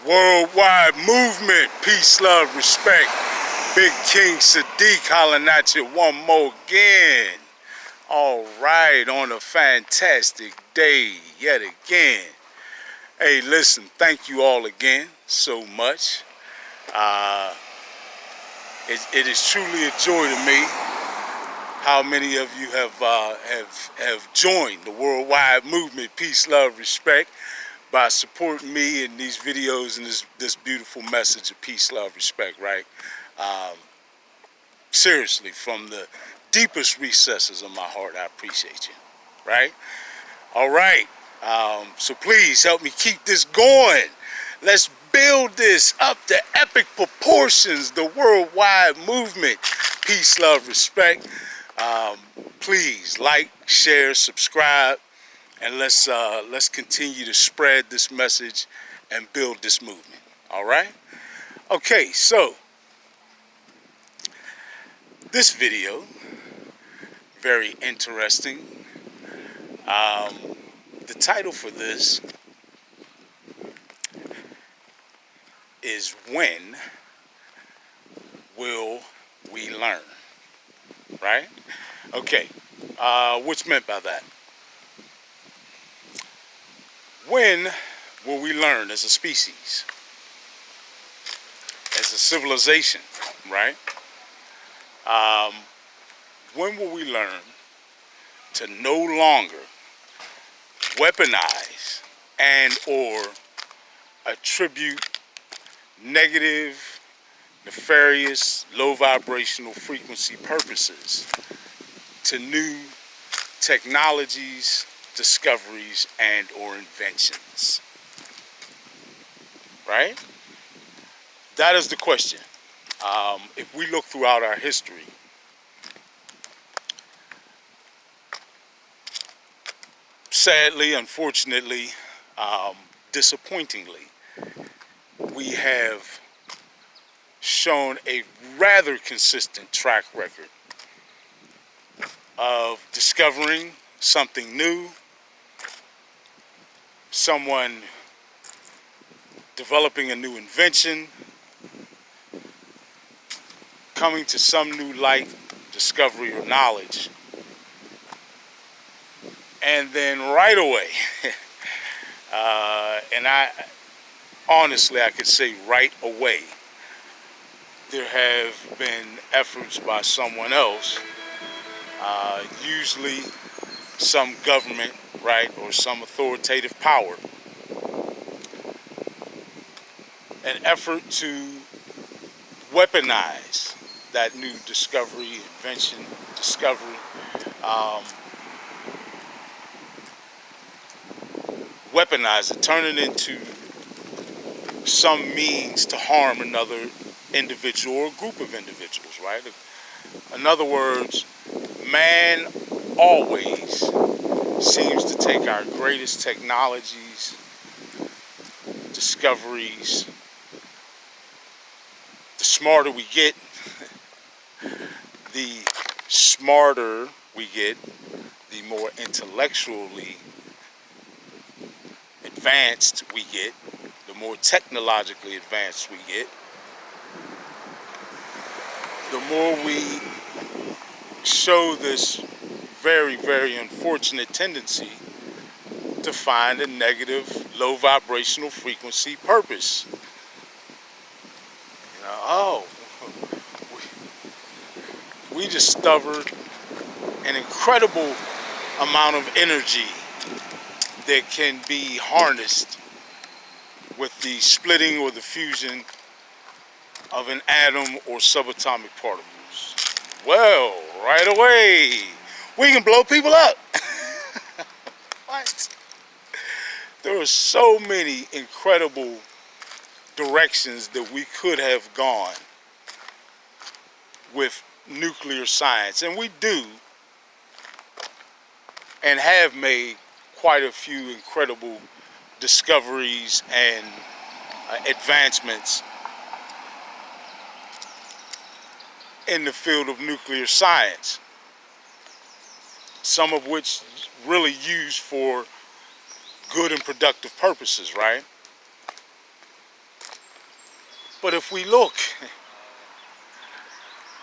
Worldwide movement, peace, love, respect. Big King Sadiq hollering at you one more again. All right, on a fantastic day yet again. Hey, listen, thank you all again so much. It is truly a joy to me how many of you have joined the worldwide movement, peace, love, respect, by supporting me in these videos and this beautiful message of peace, love, respect, right? Seriously, from the deepest recesses of my heart, I appreciate you, right? All right, so please help me keep this going. Let's build this up to epic proportions, the worldwide movement, peace, love, respect. Please like, share, subscribe, and let's continue to spread this message and build this movement. All right? Okay, so this video, very interesting. The title for this is When Will We Learn? Right? Okay, what's meant by that? When will we learn as a species, as a civilization, right? When will we learn to no longer weaponize and or attribute negative, nefarious, low vibrational frequency purposes to new technologies, discoveries, and or inventions? Right? That is the question. If we look throughout our history, sadly, unfortunately, disappointingly, we have shown a rather consistent track record of discovering something new, someone developing a new invention, coming to some new light, discovery, or knowledge, and then right away, and I could say right away, there have been efforts by someone else, usually some government, right, or some authoritative power, an effort to weaponize that new discovery, invention, discovery, weaponize it, turn it into some means to harm another individual or group of individuals, right? In other words, man always seems to take our greatest technologies, discoveries. The smarter we get, the more intellectually advanced we get, the more technologically advanced we get, the more we show this very, very unfortunate tendency to find a negative, low vibrational frequency purpose. We discovered an incredible amount of energy that can be harnessed with the splitting or the fusion of an atom or subatomic particles. Well, right away, we can blow people up. What? There are so many incredible directions that we could have gone with nuclear science, and we do and have made quite a few incredible discoveries and advancements in the field of nuclear science, some of which really used for good and productive purposes, right? But if we look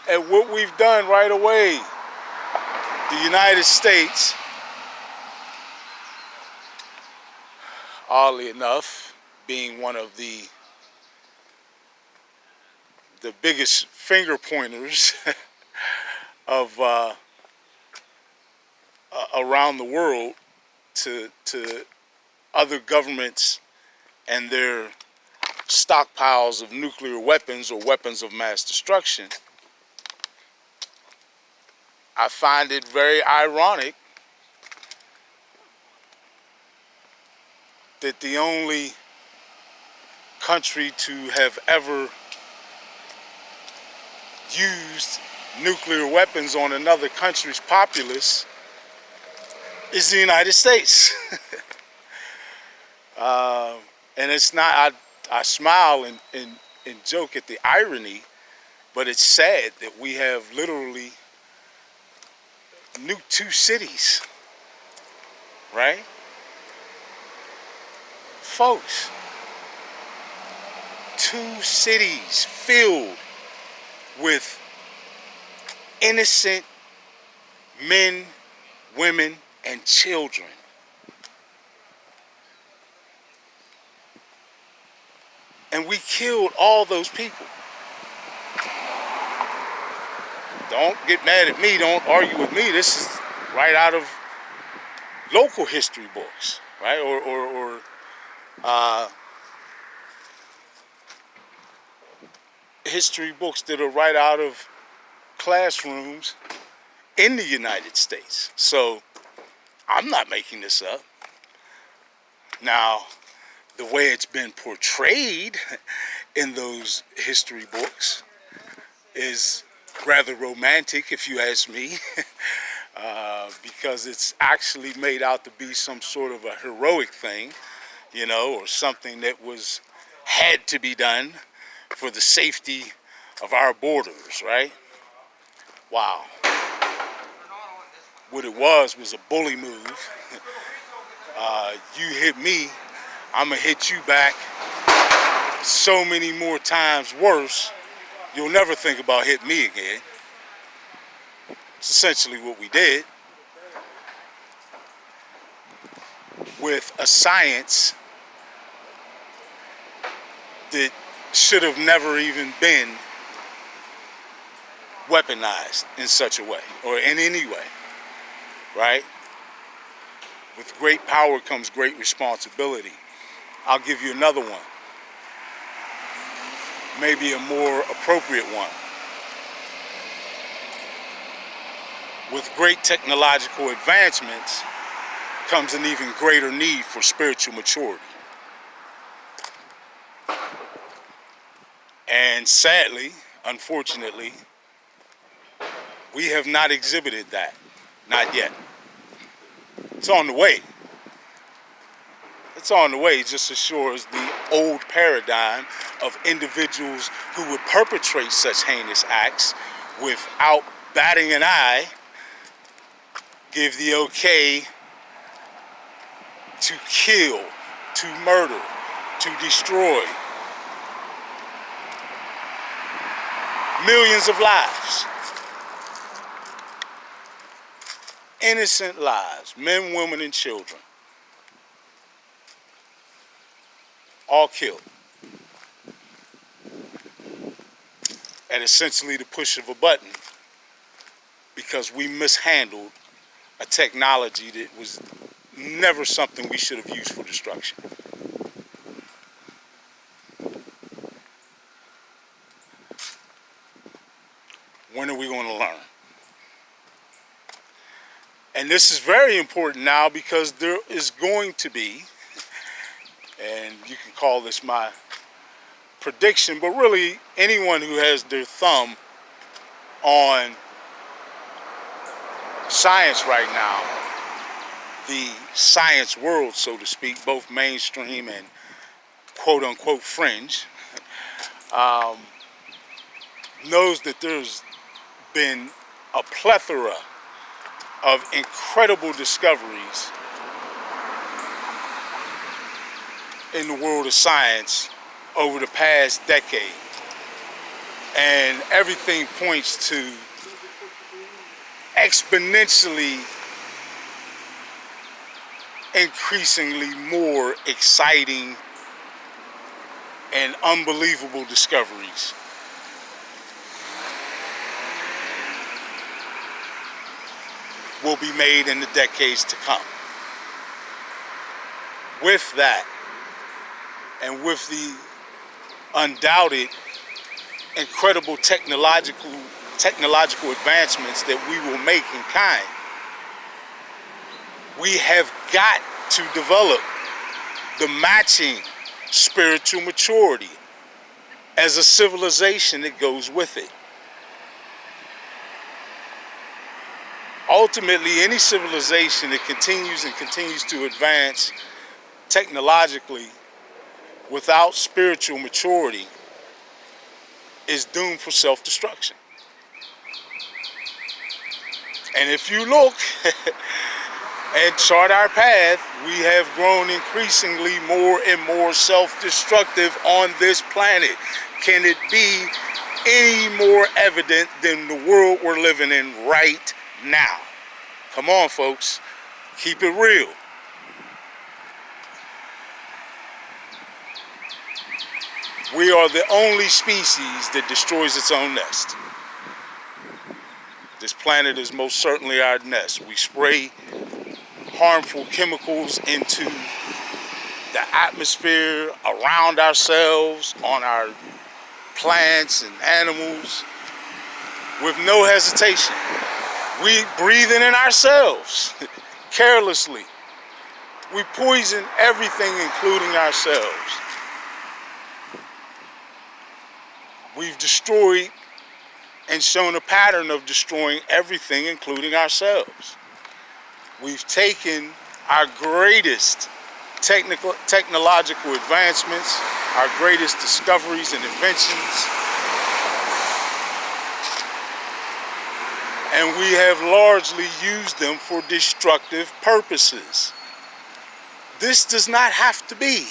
at what we've done right away, the United States, oddly enough, being one of the biggest finger pointers of around the world to other governments and their stockpiles of nuclear weapons or weapons of mass destruction, I find it very ironic that the only country to have ever used nuclear weapons on another country's populace is the United States. And it's not, I smile and joke at the irony, but it's sad that we have literally nuked 2 cities, right? Folks, 2 cities filled with innocent men, women, and children. And we killed all those people. Don't get mad at me, don't argue with me. This is right out of local history books, right? Or history books that are right out of classrooms in the United States. So I'm not making this up. Now, the way it's been portrayed in those history books is rather romantic, if you ask me, because it's actually made out to be some sort of a heroic thing, you know, or something that had to be done for the safety of our borders, right? Wow. What it was a bully move. You hit me, I'm gonna hit you back so many more times worse, you'll never think about hitting me again. It's essentially what we did with a science that should have never even been weaponized in such a way, or in any way, right? With great power comes great responsibility. I'll give you another one, maybe a more appropriate one. With great technological advancements comes an even greater need for spiritual maturity. And sadly, unfortunately, we have not exhibited that, not yet. It's on the way. It's on the way, just as sure as the old paradigm of individuals who would perpetrate such heinous acts without batting an eye, give the okay to kill, to murder, to destroy millions of lives. Innocent lives, men, women, and children. All killed. At essentially the push of a button, because we mishandled a technology that was never something we should have used for destruction. When are we going to learn? And this is very important now, because there is going to be, and you can call this my prediction, but really anyone who has their thumb on science right now, the science world, so to speak, both mainstream and quote-unquote fringe, knows that there's been a plethora of incredible discoveries in the world of science over the past decade. And everything points to exponentially increasingly more exciting and unbelievable discoveries. Will be made in the decades to come. With that, and with the undoubted incredible technological advancements that we will make in kind, we have got to develop the matching spiritual maturity as a civilization that goes with it. Ultimately, any civilization that continues to advance technologically without spiritual maturity is doomed for self-destruction. And if you look and chart our path, we have grown increasingly more and more self-destructive on this planet. Can it be any more evident than the world we're living in right now? Come on, folks. Keep it real. We are the only species that destroys its own nest. This planet is most certainly our nest. We spray harmful chemicals into the atmosphere, around ourselves, on our plants and animals, with no hesitation. We breathe it in ourselves, carelessly. We poison everything, including ourselves. We've destroyed and shown a pattern of destroying everything, including ourselves. We've taken our greatest technological advancements, our greatest discoveries and inventions, and we have largely used them for destructive purposes. This does not have to be.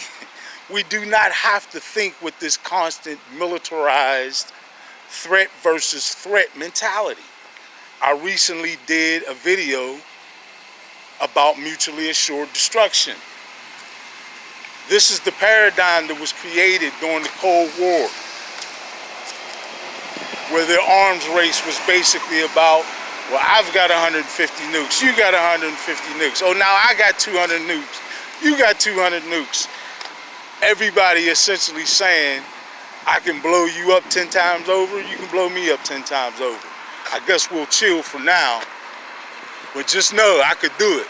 We do not have to think with this constant militarized threat versus threat mentality. I recently did a video about mutually assured destruction. This is the paradigm that was created during the Cold War, where the arms race was basically about, well, I've got 150 nukes, you got 150 nukes, oh, now I got 200 nukes, you got 200 nukes. Everybody essentially saying, I can blow you up 10 times over, you can blow me up 10 times over. I guess we'll chill for now, but just know I could do it.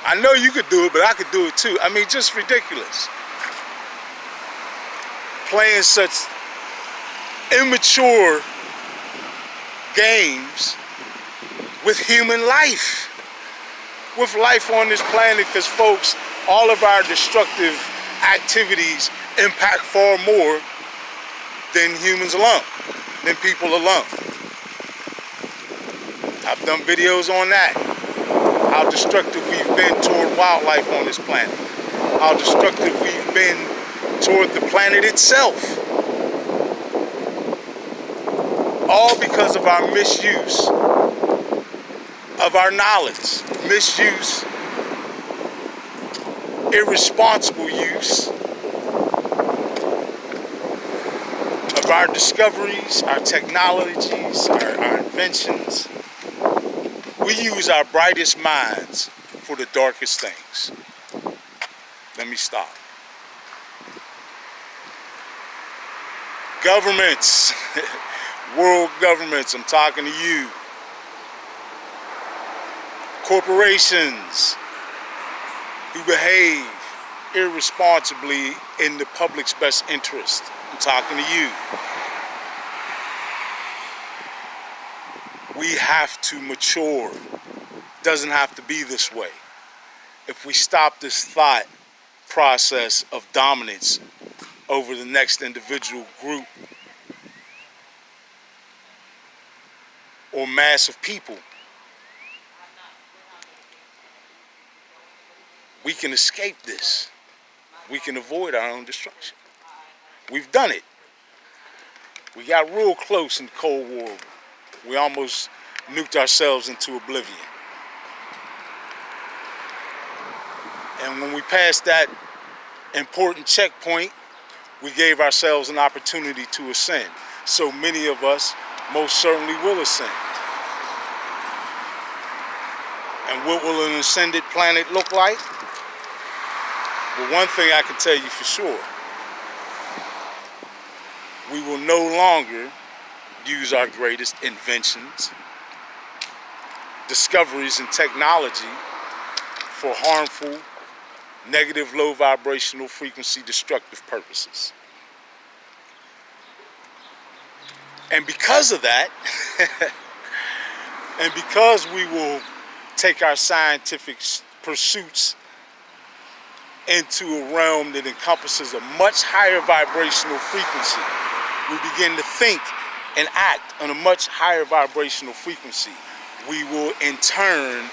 I know you could do it, but I could do it too. I mean, just ridiculous. Playing such immature games with human life, with life on this planet, because folks, all of our destructive activities impact far more than humans alone, than people alone. I've done videos on that. How destructive we've been toward wildlife on this planet. How destructive we've been toward the planet itself. All because of our misuse of our knowledge. Misuse, irresponsible use of our discoveries, our technologies, our inventions. We use our brightest minds for the darkest things. Let me stop. Governments, world governments, I'm talking to you. Corporations who behave irresponsibly in the public's best interest. I'm talking to you. We have to mature. Doesn't have to be this way. If we stop this thought process of dominance over the next individual group or mass of people, we can escape this. We can avoid our own destruction. We've done it. We got real close in the Cold War. We almost nuked ourselves into oblivion. And when we passed that important checkpoint, we gave ourselves an opportunity to ascend. So many of us most certainly will ascend. And what will an ascended planet look like? Well, one thing I can tell you for sure, we will no longer use our greatest inventions, discoveries, and technology for harmful, negative, low vibrational frequency destructive purposes. And because of that, and because we will take our scientific pursuits into a realm that encompasses a much higher vibrational frequency, we begin to think and act on a much higher vibrational frequency. We will in turn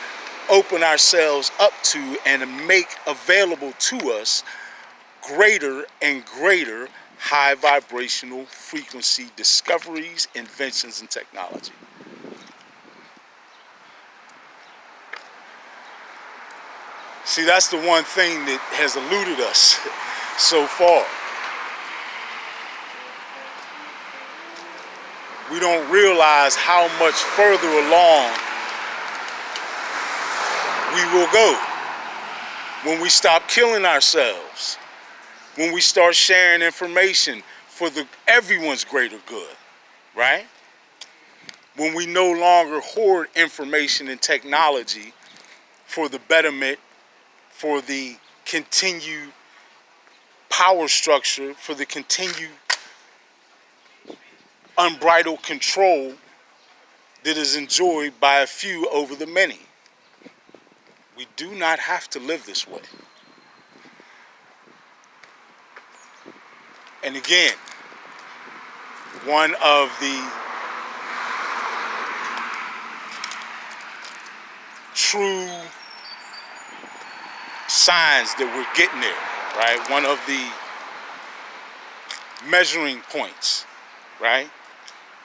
open ourselves up to and make available to us greater and greater high vibrational frequency discoveries, inventions, and technology. See, that's the one thing that has eluded us so far. We don't realize how much further along we will go when we stop killing ourselves, when we start sharing information for everyone's greater good, right? When we no longer hoard information and technology for the betterment, for the continued power structure, for the continued unbridled control that is enjoyed by a few over the many. We do not have to live this way. And again, one of the true signs that we're getting there, right? One of the measuring points, right?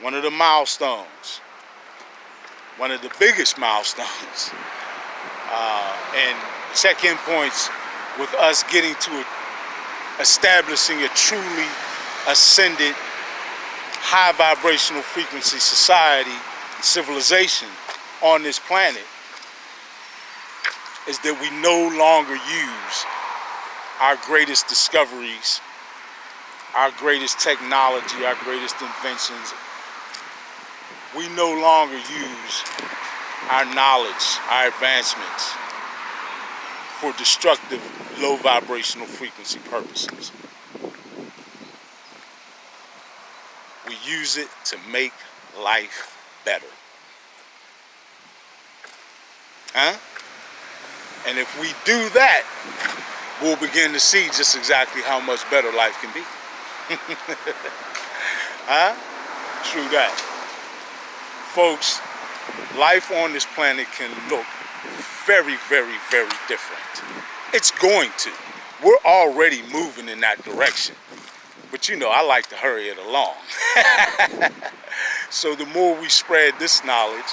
One of the milestones, one of the biggest milestones, and check-in points with us getting to establishing a truly ascended high vibrational frequency society and civilization on this planet is that we no longer use our greatest discoveries, our greatest technology, our greatest inventions. We no longer use our knowledge, our advancements for destructive, low vibrational frequency purposes. We use it to make life better. Huh? And if we do that, we'll begin to see just exactly how much better life can be. Huh? True that. Folks, life on this planet can look very, very, very different. It's going to. We're already moving in that direction. But you know, I like to hurry it along. So the more we spread this knowledge,